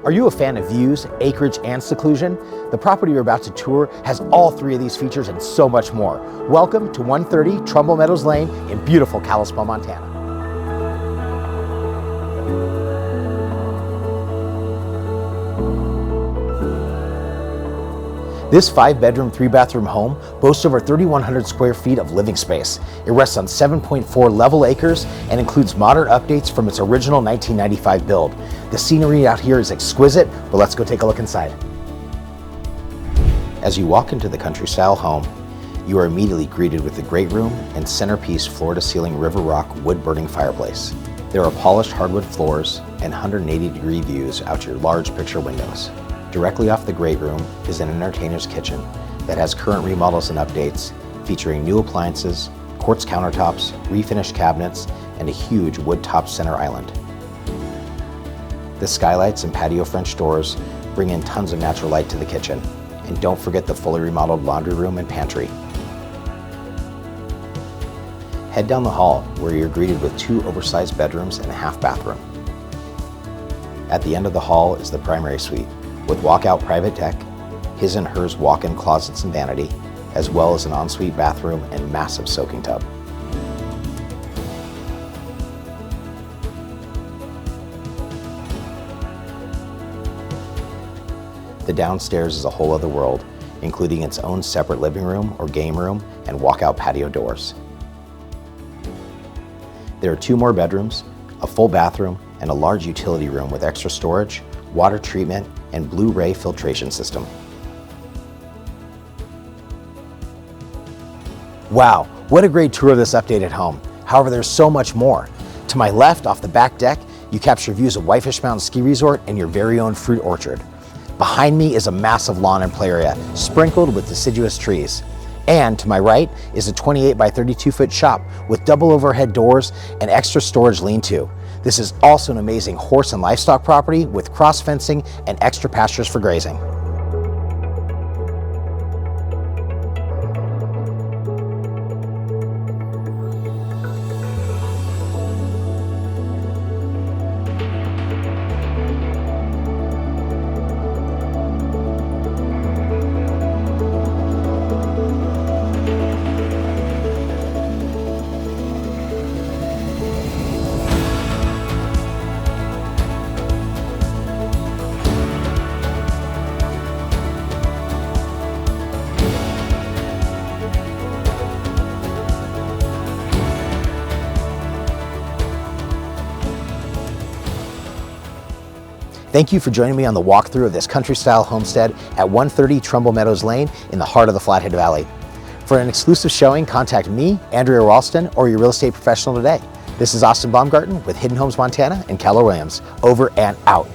Are you a fan of views, acreage, and seclusion? The property you're about to tour has all three of these features and so much more. Welcome to 130 Trumbull Meadows Lane in beautiful Kalispell, Montana. This 5-bedroom, 3-bathroom home boasts over 3,100 square feet of living space. It rests on 7.4 level acres and includes modern updates from its original 1995 build. The scenery out here is exquisite, but let's go take a look inside. As you walk into the country-style home, you are immediately greeted with the great room and centerpiece floor-to-ceiling river rock wood-burning fireplace. There are polished hardwood floors and 180-degree views out your large picture windows. Directly off the great room is an entertainer's kitchen that has current remodels and updates featuring new appliances, quartz countertops, refinished cabinets, and a huge wood-topped center island. The skylights and patio French doors bring in tons of natural light to the kitchen. And don't forget the fully remodeled laundry room and pantry. Head down the hall where you're greeted with 2 oversized bedrooms and a half bathroom. At the end of the hall is the primary suite, with walkout private deck, his and hers walk-in closets and vanity, as well as an ensuite bathroom and massive soaking tub. The downstairs is a whole other world, including its own separate living room or game room and walkout patio doors. There are 2 more bedrooms, a full bathroom, and a large utility room with extra storage, water treatment, and Blu-ray filtration system. Wow, what a great tour of this updated home. However, there's so much more. To my left, off the back deck, you capture views of Whitefish Mountain Ski Resort and your very own fruit orchard. Behind me is a massive lawn and play area, sprinkled with deciduous trees. And to my right is a 28 by 32 foot shop with double overhead doors and extra storage lean-to. This is also an amazing horse and livestock property with cross fencing and extra pastures for grazing. Thank you for joining me on the walkthrough of this country-style homestead at 130 Trumbull Meadows Lane in the heart of the Flathead Valley. For an exclusive showing, contact me, Andrea Raulston, or your real estate professional today. This is Austin Baumgarten with Hidden Homes Montana and Keller Williams. Over and out.